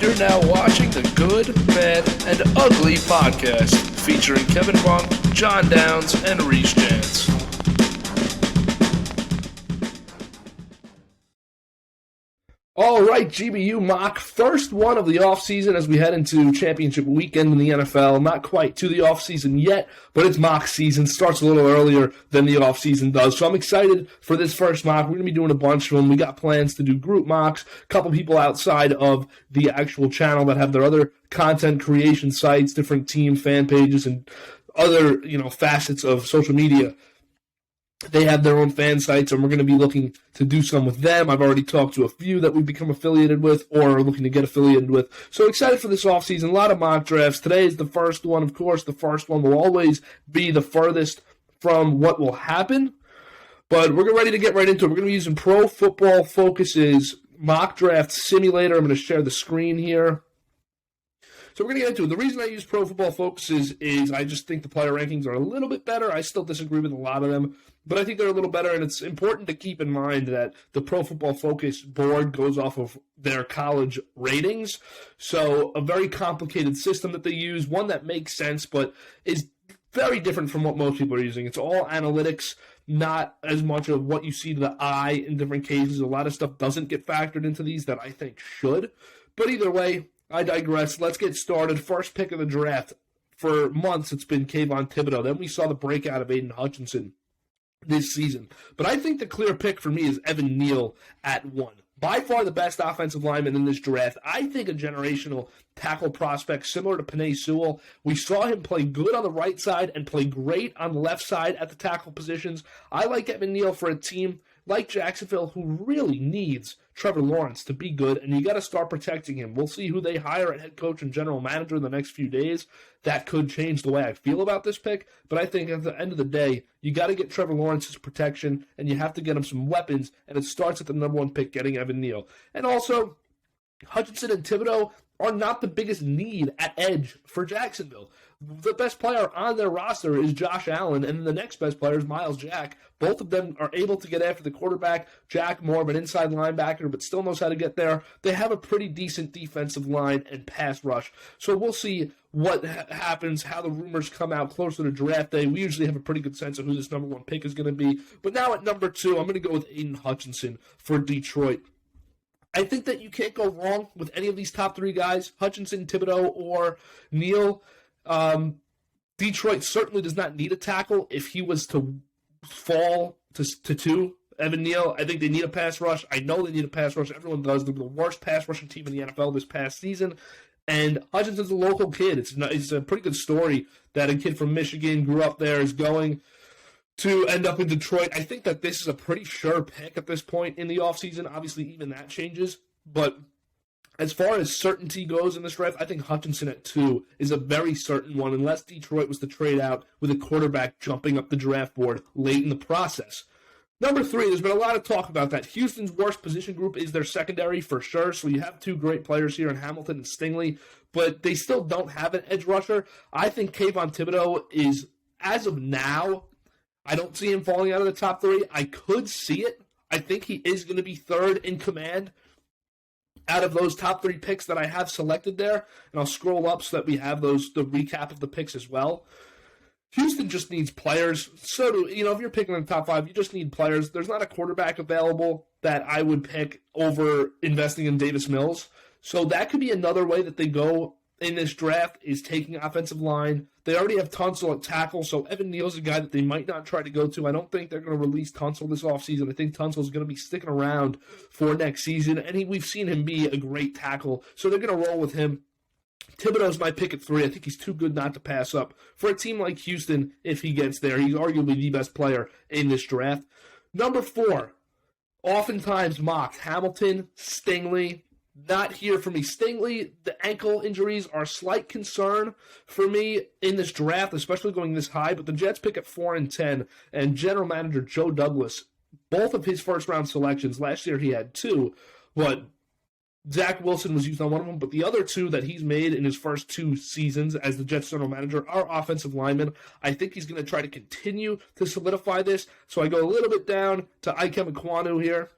You're now watching the Good, Bad, and Ugly podcast featuring Kevin Bunk, John Downs, and Reese Jantz. All right, GBU mock, first one of the offseason as we head into championship weekend in the NFL. Not quite to the offseason yet, but it's mock season. Starts a little earlier than the offseason does. So I'm excited for this first mock. We're going to be doing a bunch of them. We got plans to do group mocks, a couple people outside of the actual channel that have their other content creation sites, different team fan pages, and other, facets of social media. They have their own fan sites, and we're going to be looking to do some with them. I've already talked to a few that we've become affiliated with or are looking to get affiliated with. So excited for this offseason. A lot of mock drafts. Today is the first one. Of course, the first one will always be the furthest from what will happen. But we're ready to get right into it. We're going to be using Pro Football Focus's mock draft simulator. I'm going to share the screen here. So we're going to get into it. The reason I use Pro Football Focus is I just think the player rankings are a little bit better. I still disagree with a lot of them, but I think they're a little better, and it's important to keep in mind that the Pro Football Focus board goes off of their college ratings. So a very complicated system that they use, one that makes sense, but is very different from what most people are using. It's all analytics, not as much of what you see to the eye in different cases. A lot of stuff doesn't get factored into these that I think should. But either way, I digress. Let's get started. First pick of the draft. For months, it's been Kayvon Thibodeau. Then we saw the breakout of Aiden Hutchinson this season. But I think the clear pick for me is Evan Neal at 1. By far the best offensive lineman in this draft. I think a generational tackle prospect similar to Penei Sewell. We saw him play good on the right side and play great on the left side at the tackle positions. I like Evan Neal for a team like Jacksonville, who really needs Trevor Lawrence to be good, and you got to start protecting him. We'll see who they hire at head coach and general manager in the next few days. That could change the way I feel about this pick, but I think at the end of the day, you got to get Trevor Lawrence's protection, and you have to get him some weapons, and it starts at the number 1 pick, getting Evan Neal. And also, Hutchinson and Thibodeau are not the biggest need at edge for Jacksonville. The best player on their roster is Josh Allen, and the next best player is Myles Jack. Both of them are able to get after the quarterback. Jack, more of an inside linebacker, but still knows how to get there. They have a pretty decent defensive line and pass rush. So we'll see what happens, how the rumors come out closer to draft day. We usually have a pretty good sense of who this number 1 pick is going to be. But now at number 2, I'm going to go with Aiden Hutchinson for Detroit. I think that you can't go wrong with any of these top 3 guys, Hutchinson, Thibodeau, or Neal. Detroit certainly does not need a tackle. If he was to fall to 2, Evan Neal, I think they need a pass rush. I know they need a pass rush. Everyone does. They're the worst pass rushing team in the NFL this past season. And Hutchinson's a local kid. It's a pretty good story that a kid from Michigan grew up there, is going to end up in Detroit. I think that this is a pretty sure pick at this point in the offseason. Obviously, even that changes. But as far as certainty goes in this draft, I think Hutchinson at 2 is a very certain one, unless Detroit was to trade out with a quarterback jumping up the draft board late in the process. Number 3, there's been a lot of talk about that. Houston's worst position group is their secondary for sure, so you have 2 great players here in Hamilton and Stingley, but they still don't have an edge rusher. I think Kayvon Thibodeau is, as of now, I don't see him falling out of the top 3. I could see it. I think he is going to be 3rd in command out of those top 3 picks that I have selected there. And I'll scroll up so that we have the recap of the picks as well. Houston just needs players. So, if you're picking in the top 5, you just need players. There's not a quarterback available that I would pick over investing in Davis Mills. So that could be another way that they go in this draft, is taking offensive line. They already have Tunsil at tackle, so Evan Neal's a guy that they might not try to go to. I don't think they're going to release Tunsil this offseason. I think Tunsil's going to be sticking around for next season, and we've seen him be a great tackle, so they're going to roll with him. Thibodeau's my pick at 3. I think he's too good not to pass up. For a team like Houston, if he gets there, he's arguably the best player in this draft. Number 4, oftentimes mocked, Hamilton, Stingley. Not here for me. Stingley, the ankle injuries are a slight concern for me in this draft, especially going this high, but the Jets pick at 4 and 10, and general manager Joe Douglas, both of his first-round selections, last year he had 2, but Zach Wilson was used on one of them, but the other 2 that he's made in his first 2 seasons as the Jets general manager are offensive linemen. I think he's going to try to continue to solidify this, so I go a little bit down to Ikem Ekwonu here.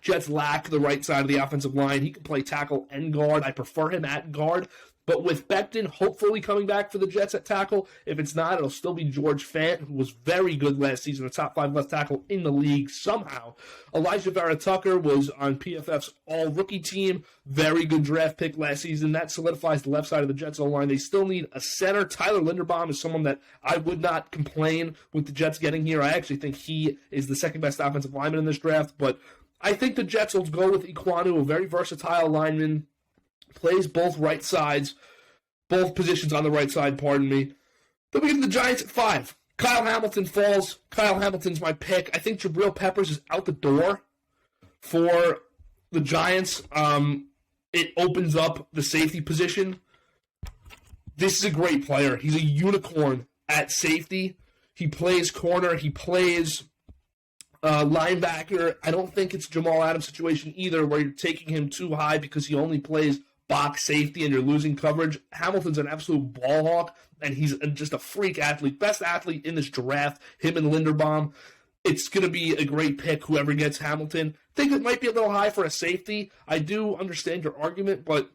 Jets lack the right side of the offensive line. He can play tackle and guard. I prefer him at guard. But with Becton hopefully coming back for the Jets at tackle, if it's not, it'll still be George Fant, who was very good last season, a top 5 left tackle in the league somehow. Elijah Vera-Tucker was on PFF's all-rookie team. Very good draft pick last season. That solidifies the left side of the Jets O-line. They still need a center. Tyler Linderbaum is someone that I would not complain with the Jets getting here. I actually think he is the second best offensive lineman in this draft, but I think the Jets will go with Ekwonu, a very versatile lineman, plays both right sides, both positions on the right side, pardon me. Then we get to the Giants at 5. Kyle Hamilton falls. Kyle Hamilton's my pick. I think Jabril Peppers is out the door for the Giants. It opens up the safety position. This is a great player. He's a unicorn at safety. He plays corner. He plays linebacker. I don't think it's Jamal Adams' situation either, where you're taking him too high because he only plays box safety and you're losing coverage. Hamilton's an absolute ball hawk, and he's just a freak athlete. Best athlete in this draft, him and Linderbaum. It's going to be a great pick, whoever gets Hamilton. I think it might be a little high for a safety. I do understand your argument, but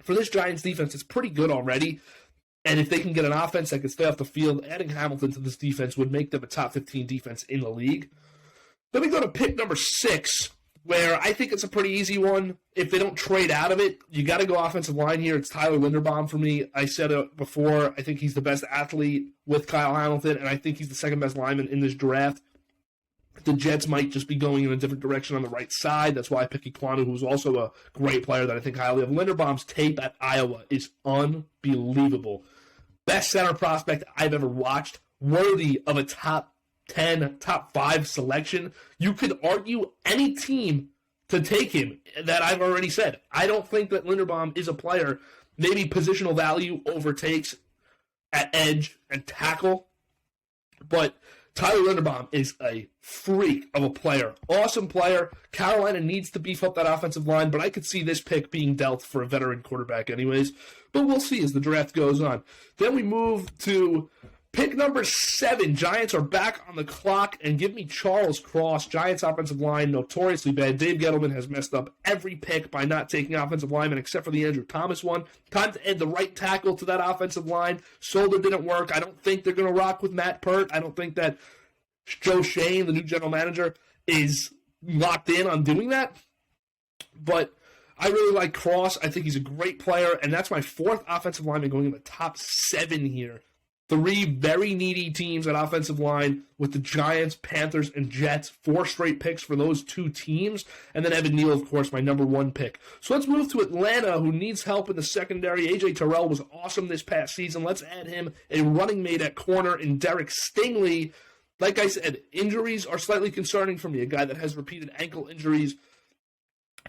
for this Giants defense, it's pretty good already. And if they can get an offense that can stay off the field, adding Hamilton to this defense would make them a top 15 defense in the league. Then we go to pick number 6, where I think it's a pretty easy one. If they don't trade out of it, you got to go offensive line here. It's Tyler Linderbaum for me. I said it before. I think he's the best athlete with Kyle Hamilton, and I think he's the second best lineman in this draft. The Jets might just be going in a different direction on the right side. That's why I picked Ekwonu, who's also a great player that I think highly of. Linderbaum's tape at Iowa is unbelievable. Best center prospect I've ever watched. Worthy of a top 10, top 5 selection. You could argue any team to take him that I've already said. I don't think that Linderbaum is a player. Maybe positional value overtakes at edge and tackle, but Tyler Linderbaum is a freak of a player. Awesome player. Carolina needs to beef up that offensive line, but I could see this pick being dealt for a veteran quarterback anyways. But we'll see as the draft goes on. Then we move to pick number 7. Giants are back on the clock, and give me Charles Cross. Giants offensive line, notoriously bad. Dave Gettleman has messed up every pick by not taking offensive linemen except for the Andrew Thomas one. Time to add the right tackle to that offensive line. Solder didn't work. I don't think they're going to rock with Matt Pert. I don't think that Joe Shane, the new general manager, is locked in on doing that. But I really like Cross. I think he's a great player, and that's my 4th offensive lineman going in the top 7 here. 3 very needy teams at offensive line with the Giants, Panthers, and Jets. 4 straight picks for those 2 teams. And then Evan Neal, of course, my number 1 pick. So let's move to Atlanta, who needs help in the secondary. A.J. Terrell was awesome this past season. Let's add him a running mate at corner in Derek Stingley. Like I said, injuries are slightly concerning for me. A guy that has repeated ankle injuries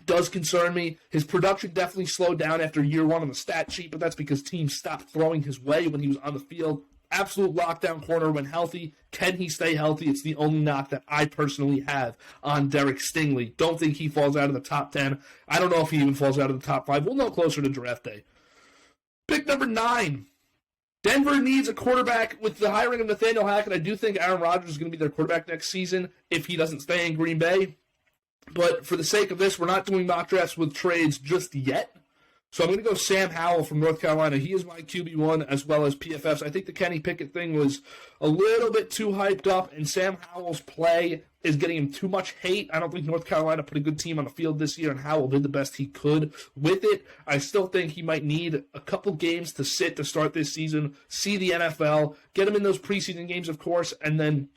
does concern me. His production definitely slowed down after year 1 on the stat sheet, but that's because teams stopped throwing his way when he was on the field. Absolute lockdown corner when healthy. Can he stay healthy? It's the only knock that I personally have on Derek Stingley. Don't think he falls out of the top 10. I don't know if he even falls out of the top 5. We'll know closer to draft day. Pick number 9. Denver needs a quarterback. With the hiring of Nathaniel Hackett, I do think Aaron Rodgers is going to be their quarterback next season if he doesn't stay in Green Bay. But for the sake of this, we're not doing mock drafts with trades just yet. So I'm going to go Sam Howell from North Carolina. He is my QB1 as well as PFF's. I think the Kenny Pickett thing was a little bit too hyped up, and Sam Howell's play is getting him too much hate. I don't think North Carolina put a good team on the field this year, and Howell did the best he could with it. I still think he might need a couple games to sit to start this season, see the NFL, get him in those preseason games, of course, and then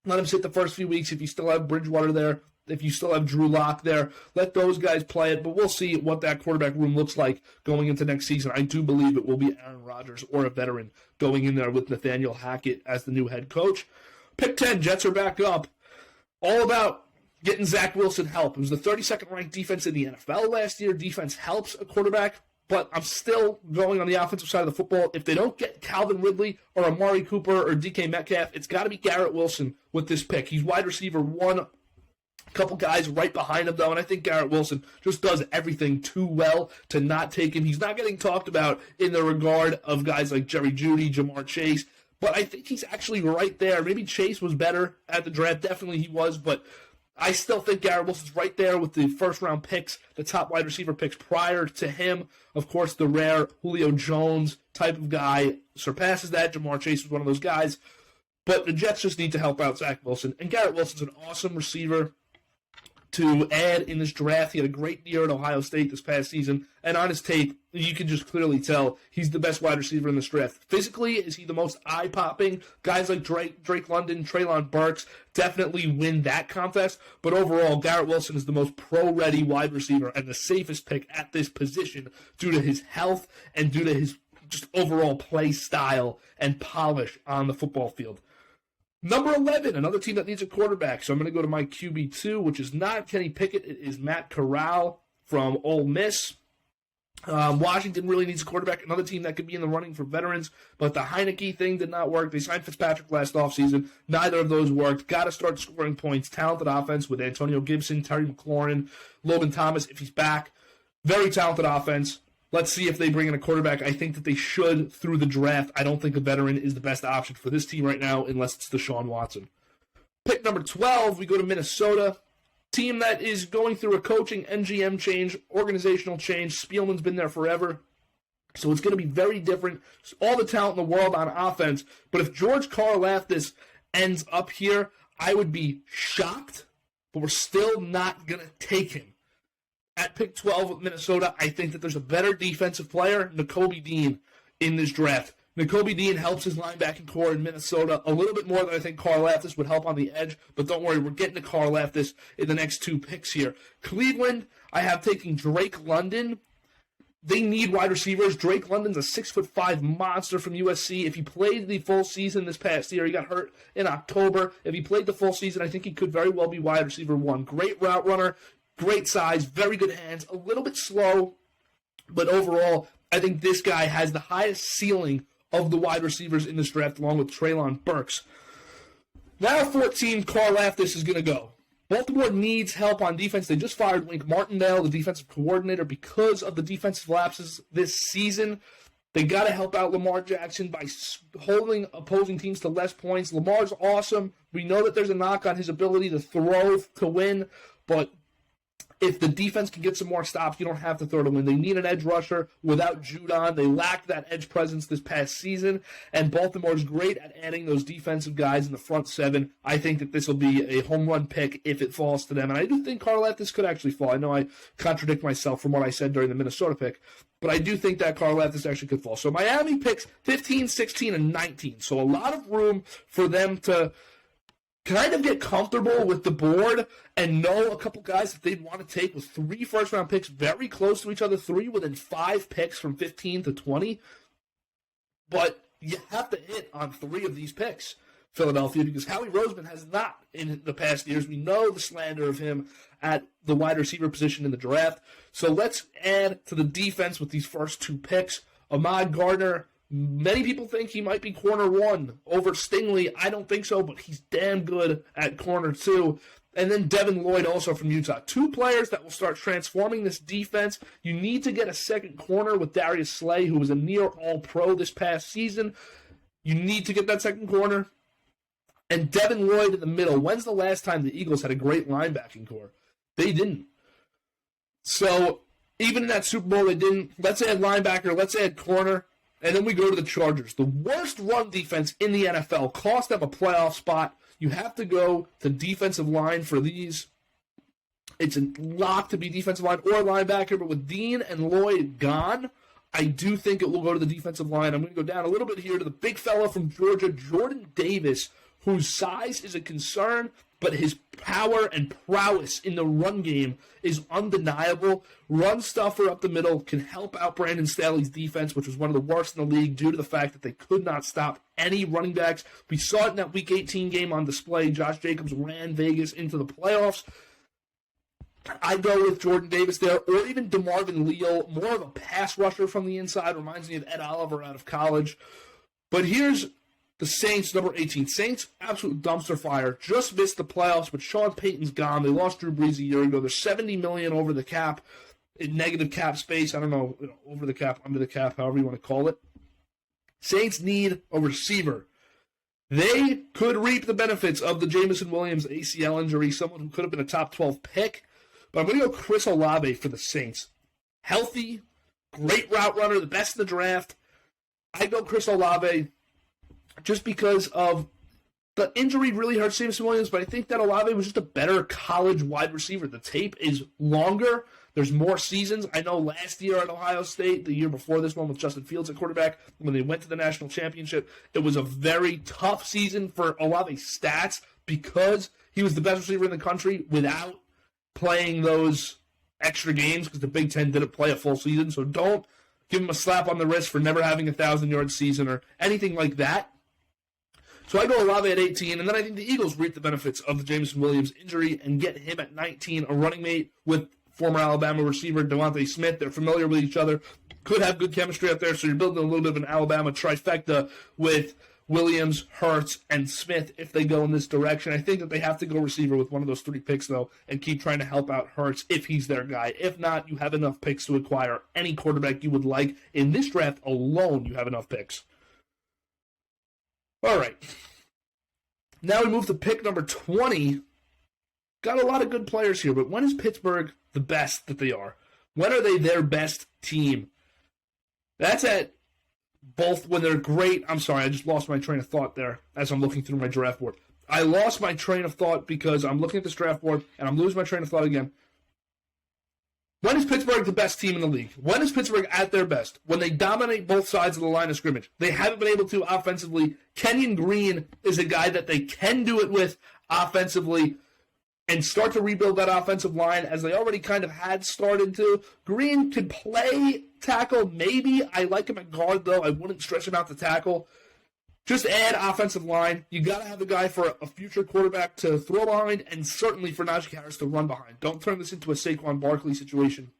let him sit the first few weeks if you still have Bridgewater there. If you still have Drew Lock there, let those guys play it. But we'll see what that quarterback room looks like going into next season. I do believe it will be Aaron Rodgers or a veteran going in there with Nathaniel Hackett as the new head coach. Pick 10, Jets are back up. All about getting Zach Wilson help. It was the 32nd ranked defense in the NFL last year. Defense helps a quarterback, but I'm still going on the offensive side of the football. If they don't get Calvin Ridley or Amari Cooper or DK Metcalf, it's got to be Garrett Wilson with this pick. He's wide receiver 1. Couple guys right behind him, though, and I think Garrett Wilson just does everything too well to not take him. He's not getting talked about in the regard of guys like Jerry Jeudy, Jamar Chase, but I think he's actually right there. Maybe Chase was better at the draft. Definitely he was, but I still think Garrett Wilson's right there with the first-round picks, the top wide receiver picks prior to him. Of course, the rare Julio Jones type of guy surpasses that. Jamar Chase was one of those guys. But the Jets just need to help out Zach Wilson. And Garrett Wilson's an awesome receiver to add in this draft. He had a great year at Ohio State this past season. And on his tape, you can just clearly tell he's the best wide receiver in this draft. Physically, is he the most eye-popping? Guys like Drake London, Treylon Burks definitely win that contest. But overall, Garrett Wilson is the most pro-ready wide receiver and the safest pick at this position due to his health and due to his just overall play style and polish on the football field. Number 11, another team that needs a quarterback. So I'm going to go to my QB2, which is not Kenny Pickett. It is Matt Corral from Ole Miss. Washington really needs a quarterback. Another team that could be in the running for veterans. But the Heineke thing did not work. They signed Fitzpatrick last offseason. Neither of those worked. Got to start scoring points. Talented offense with Antonio Gibson, Terry McLaurin, Logan Thomas if he's back. Very talented offense. Let's see if they bring in a quarterback. I think that they should through the draft. I don't think a veteran is the best option for this team right now unless it's Deshaun Watson. Pick number 12, we go to Minnesota. Team that is going through a coaching NGM change, organizational change. Spielman's been there forever. So it's going to be very different. All the talent in the world on offense. But if George Karlaftis ends up here, I would be shocked. But we're still not going to take him. At pick 12 with Minnesota, I think that there's a better defensive player, Nakobe Dean, in this draft. Nakobe Dean helps his linebacking core in Minnesota a little bit more than I think Karlaftis would help on the edge. But don't worry, we're getting to Karlaftis in the next two picks here. Cleveland, I have taking Drake London. They need wide receivers. Drake London's a 6'5" monster from USC. If he played the full season this past year, he got hurt in October. If he played the full season, I think he could very well be wide receiver one. Great route runner. Great size, very good hands, a little bit slow, but overall, I think this guy has the highest ceiling of the wide receivers in this draft, along with Treylon Burks. Now 14, Karlaftis is going to go. Baltimore needs help on defense. They just fired Wink Martindale, the defensive coordinator, because of the defensive lapses this season. They got to help out Lamar Jackson by holding opposing teams to less points. Lamar's awesome. We know that there's a knock on his ability to throw to win, but if the defense can get some more stops, you don't have to throw to win. They need an edge rusher without Judon. They lacked that edge presence this past season, and Baltimore's great at adding those defensive guys in the front seven. I think that this will be a home run pick if it falls to them, and I do think Karlaftis could actually fall. I know I contradict myself from what I said during the Minnesota pick, but I do think that Karlaftis actually could fall. So Miami picks 15, 16, and 19, so a lot of room for them to kind of get comfortable with the board and know a couple guys that they'd want to take with 3 first-round picks very close to each other, 3 within 5 picks from 15 to 20. But you have to hit on 3 of these picks, Philadelphia, because Howie Roseman has not in the past years. We know the slander of him at the wide receiver position in the draft. So let's add to the defense with these first 2 picks. Ahmad Gardner, many people think he might be corner 1 over Stingley. I don't think so, but he's damn good at corner 2. And then Devin Lloyd also from Utah. 2 players that will start transforming this defense. You need to get a second corner with Darius Slay, who was a near all-pro this past season. You need to get that second corner. And Devin Lloyd in the middle. When's the last time the Eagles had a great linebacking core? They didn't. So even in that Super Bowl, they didn't. Let's add linebacker. Let's add corner. And then we go to the Chargers. The worst run defense in the NFL cost them a playoff spot. You have to go to defensive line for these. It's a lock to be defensive line or linebacker, but with Dean and Lloyd gone, I do think it will go to the defensive line. I'm going to go down a little bit here to the big fella from Georgia, Jordan Davis, whose size is a concern, but his power and prowess in the run game is undeniable. Run stuffer up the middle can help out Brandon Staley's defense, which was one of the worst in the league due to the fact that they could not stop any running backs. We saw it in that Week 18 game on display. Josh Jacobs ran Vegas into the playoffs. I'd go with Jordan Davis there, or even DeMarvin Leal, more of a pass rusher from the inside. Reminds me of Ed Oliver out of college. But here's the Saints, number 18. Saints, absolute dumpster fire. Just missed the playoffs, but Sean Payton's gone. They lost Drew Brees a year ago. They're $70 million over the cap, in negative cap space. I don't know, over the cap, under the cap, however you want to call it. Saints need a receiver. They could reap the benefits of the Jameson Williams ACL injury, someone who could have been a top 12 pick. But I'm going to go Chris Olave for the Saints. Healthy, great route runner, the best in the draft. I go Chris Olave just because of the injury really hurts Jameson Williams, but I think that Olave was just a better college wide receiver. The tape is longer. There's more seasons. I know last year at Ohio State, the year before this one with Justin Fields at quarterback, when they went to the national championship, it was a very tough season for Olave's stats because he was the best receiver in the country without playing those extra games because the Big Ten didn't play a full season. So don't give him a slap on the wrist for never having a 1,000-yard season or anything like that. So I go Olave at 18, and then I think the Eagles reap the benefits of the Jameson Williams injury and get him at 19, a running mate with former Alabama receiver Devontae Smith. They're familiar with each other, could have good chemistry up there, so you're building a little bit of an Alabama trifecta with Williams, Hurts, and Smith if they go in this direction. I think that they have to go receiver with one of those 3 picks, though, and keep trying to help out Hurts if he's their guy. If not, you have enough picks to acquire any quarterback you would like. In this draft alone, you have enough picks. All right. Now we move to pick number 20. Got a lot of good players here, but when is Pittsburgh the best that they are? When are they their best team? That's at both when they're great. I'm sorry, I just lost my train of thought there as I'm looking through my draft board. I lost my train of thought because I'm looking at this draft board and I'm losing my train of thought again. When is Pittsburgh the best team in the league? When is Pittsburgh at their best? When they dominate both sides of the line of scrimmage. They haven't been able to offensively. Kenyon Green is a guy that they can do it with offensively and start to rebuild that offensive line as they already kind of had started to. Green could play tackle, maybe. I like him at guard, though. I wouldn't stretch him out to tackle. Just add offensive line. You got to have a guy for a future quarterback to throw behind and certainly for Najee Harris to run behind. Don't turn this into a Saquon Barkley situation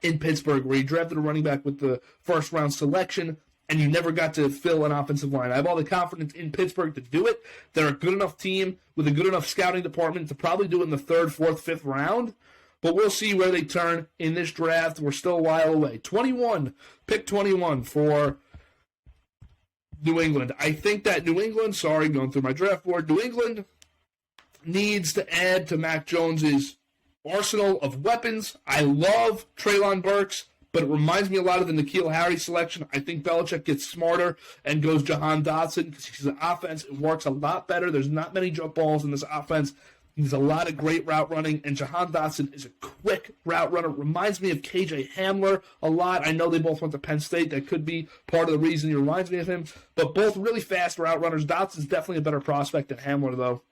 in Pittsburgh where you drafted a running back with the first-round selection and you never got to fill an offensive line. I have all the confidence in Pittsburgh to do it. They're a good enough team with a good enough scouting department to probably do it in the 3rd, 4th, 5th round. But we'll see where they turn in this draft. We're still a while away. 21, pick 21 for New England. I think that New England, going through my draft board, New England needs to add to Mac Jones's arsenal of weapons. I love Treylon Burks, but it reminds me a lot of the N'Keal Harry selection. I think Belichick gets smarter and goes Jahan Dotson because he's an offense. It works a lot better. There's not many jump balls in this offense. There's a lot of great route running, and Jahan Dotson is a quick route runner. Reminds me of KJ Hamler a lot. I know they both went to Penn State. That could be part of the reason he reminds me of him. But both really fast route runners. Dotson's definitely a better prospect than Hamler, though.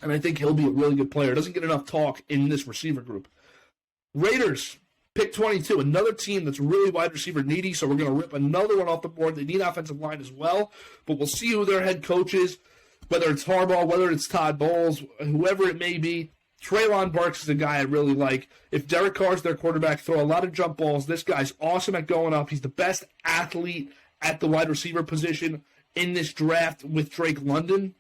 And I think he'll be a really good player. Doesn't get enough talk in this receiver group. Raiders, pick 22. Another team that's really wide receiver needy, so we're going to rip another one off the board. They need offensive line as well, but we'll see who their head coach is. Whether it's Harbaugh, whether it's Todd Bowles, whoever it may be, Treylon Burks is a guy I really like. If Derek Carr's their quarterback, throw a lot of jump balls. This guy's awesome at going up. He's the best athlete at the wide receiver position in this draft with Drake London.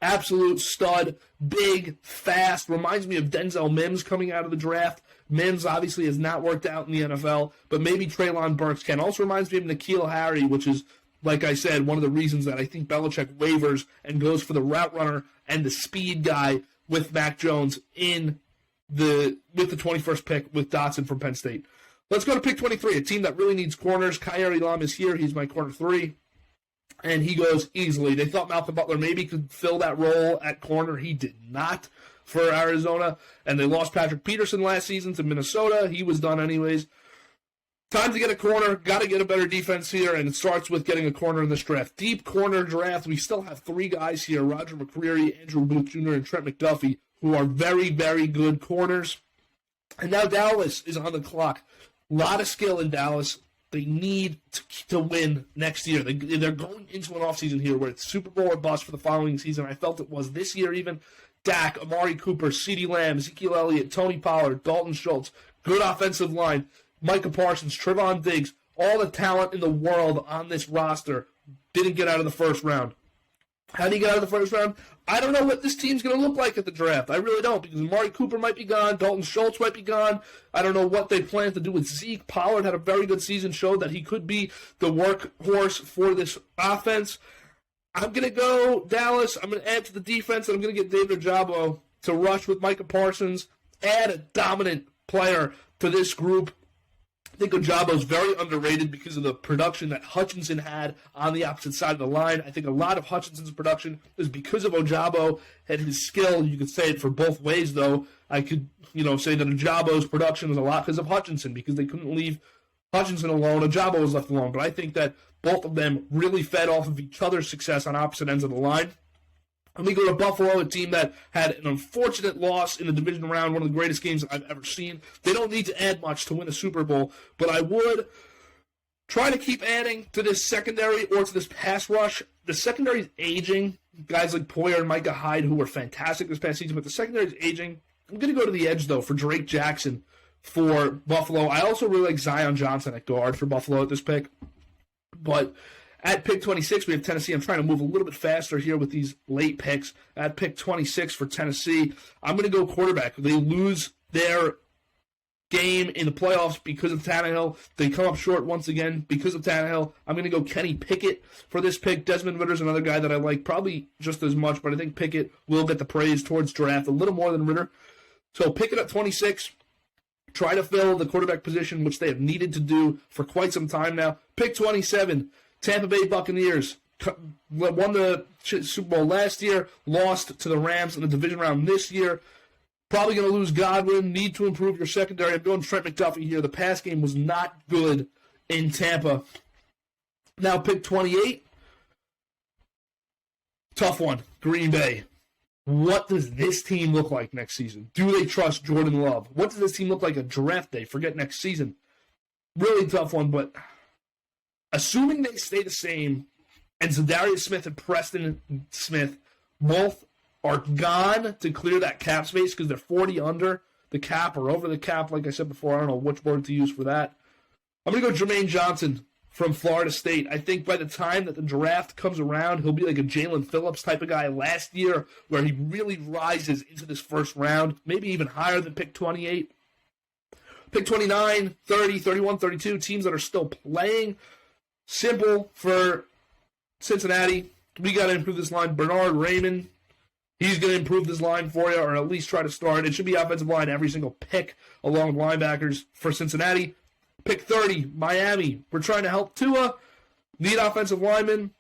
Absolute stud, big, fast. Reminds me of Denzel Mims coming out of the draft. Mims obviously has not worked out in the NFL, but maybe Treylon Burks can. Also reminds me of N'Keal Harry, which is, like I said, one of the reasons that I think Belichick wavers and goes for the route runner and the speed guy with Mac Jones with the 21st pick with Dotson from Penn State. Let's go to pick 23, a team that really needs corners. Kaiir Elam is here. He's my corner 3, and he goes easily. They thought Malcolm Butler maybe could fill that role at corner. He did not for Arizona, and they lost Patrick Peterson last season to Minnesota. He was done anyways. Time to get a corner. Got to get a better defense here, and it starts with getting a corner in this draft. Deep corner draft. We still have 3 guys here, Roger McCreary, Andrew Booth Jr., and Trent McDuffie, who are very, very good corners. And now Dallas is on the clock. A lot of skill in Dallas. They need to win next year. They're going into an offseason here where it's Super Bowl or bust for the following season. I felt it was this year even. Dak, Amari Cooper, CeeDee Lamb, Ezekiel Elliott, Tony Pollard, Dalton Schultz. Good offensive line. Micah Parsons, Trevon Diggs, all the talent in the world on this roster didn't get out of the first round. How do you get out of the first round? I don't know what this team's going to look like at the draft. I really don't, because Amari Cooper might be gone. Dalton Schultz might be gone. I don't know what they plan to do with Zeke. Pollard had a very good season, showed that he could be the workhorse for this offense. I'm going to go Dallas. I'm going to add to the defense, and I'm going to get David Ojabo to rush with Micah Parsons. Add a dominant player to this group. I think Ojabo's very underrated because of the production that Hutchinson had on the opposite side of the line. I think a lot of Hutchinson's production is because of Ojabo and his skill. You could say it for both ways, though. I could, say that Ojabo's production was a lot because of Hutchinson, because they couldn't leave Hutchinson alone. Ojabo was left alone. But I think that both of them really fed off of each other's success on opposite ends of the line. Let me go to Buffalo, a team that had an unfortunate loss in the division round, one of the greatest games I've ever seen. They don't need to add much to win a Super Bowl, but I would try to keep adding to this secondary or to this pass rush. The secondary is aging. Guys like Poyer and Micah Hyde, who were fantastic this past season, but the secondary is aging. I'm going to go to the edge, though, for Drake Jackson for Buffalo. I also really like Zion Johnson at guard for Buffalo at this pick, but at pick 26, we have Tennessee. I'm trying to move a little bit faster here with these late picks. At pick 26 for Tennessee, I'm going to go quarterback. They lose their game in the playoffs because of Tannehill. They come up short once again because of Tannehill. I'm going to go Kenny Pickett for this pick. Desmond Ritter's another guy that I like, probably just as much, but I think Pickett will get the praise towards draft a little more than Ritter. So Pickett at 26. Try to fill the quarterback position, which they have needed to do for quite some time now. Pick 27. Tampa Bay Buccaneers won the Super Bowl last year, lost to the Rams in the division round this year. Probably going to lose Godwin, need to improve your secondary. I'm going Trent McDuffie here. The pass game was not good in Tampa. Now pick 28. Tough one, Green Bay. What does this team look like next season? Do they trust Jordan Love? What does this team look like at draft day? Forget next season. Really tough one, but assuming they stay the same, and Zadarius Smith and Preston Smith both are gone to clear that cap space because they're 40 under the cap or over the cap, like I said before. I don't know which word to use for that. I'm going to go Jermaine Johnson from Florida State. I think by the time that the draft comes around, he'll be like a Jalen Phillips type of guy last year, where he really rises into this first round, maybe even higher than pick 28. Pick 29, 30, 31, 32, teams that are still playing. Simple for Cincinnati. We got to improve this line. Bernard Raymond, he's going to improve this line for you, or at least try to start. It should be offensive line every single pick along with linebackers for Cincinnati. Pick 30, Miami. We're trying to help Tua. Need offensive linemen.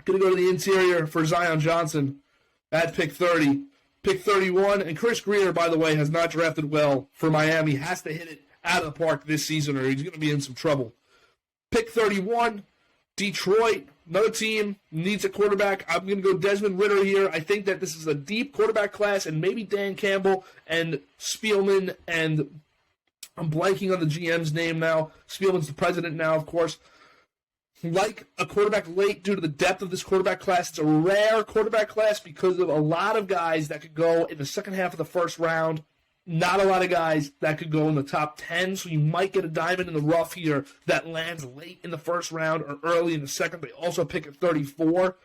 Going to go to the interior for Zion Johnson at pick 30. Pick 31, and Chris Greer, by the way, has not drafted well for Miami. Has to hit it out of the park this season, or he's going to be in some trouble. Pick 31, Detroit, another team, needs a quarterback. I'm going to go Desmond Ridder here. I think that this is a deep quarterback class, and maybe Dan Campbell and Spielman, and I'm blanking on the GM's name now. Spielman's the president now, of course. Like a quarterback late due to the depth of this quarterback class. It's a rare quarterback class because of a lot of guys that could go in the second half of the first round. Not a lot of guys that could go in the top 10, so you might get a diamond in the rough here that lands late in the first round or early in the second. They also pick at 34.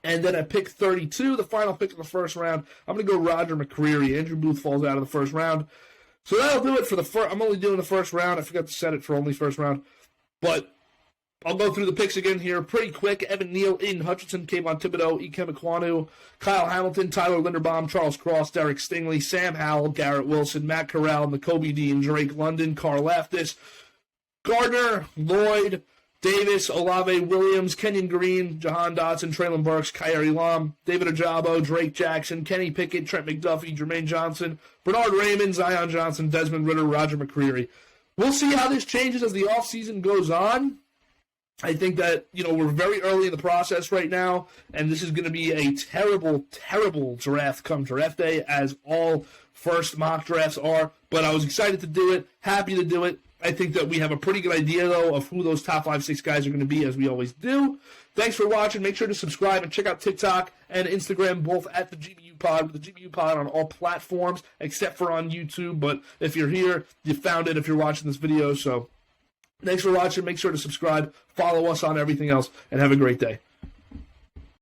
And then at pick 32, the final pick of the first round, I'm going to go Roger McCreary. Andrew Booth falls out of the first round. So that'll do it for the first. I'm only doing the first round. I forgot to set it for only first round. But I'll go through the picks again here pretty quick. Evan Neal, Aiden Hutchinson, Kayvon Thibodeau, Ikem Ekwonu, Kyle Hamilton, Tyler Linderbaum, Charles Cross, Derek Stingley, Sam Howell, Garrett Wilson, Matt Corral, N'Kobe Dean, Drake London, Carl Laftis, Gardner, Lloyd, Davis, Olave Williams, Kenyon Green, Jahan Dotson, Traylon Burks, Kyrie Elam, David Ojabo, Drake Jackson, Kenny Pickett, Trent McDuffie, Jermaine Johnson, Bernard Raymond, Zion Johnson, Desmond Ridder, Roger McCreary. We'll see how this changes as the offseason goes on. I think that, we're very early in the process right now, and this is going to be a terrible, terrible draft come draft day, as all first mock drafts are. But I was excited to do it, happy to do it. I think that we have a pretty good idea, though, of who those top 5, 6 guys are going to be, as we always do. Thanks for watching. Make sure to subscribe and check out TikTok and Instagram, both at the GBU Pod, with the GBU Pod on all platforms, except for on YouTube. But if you're here, you found it if you're watching this video. So thanks for watching. Make sure to subscribe, follow us on everything else, and have a great day.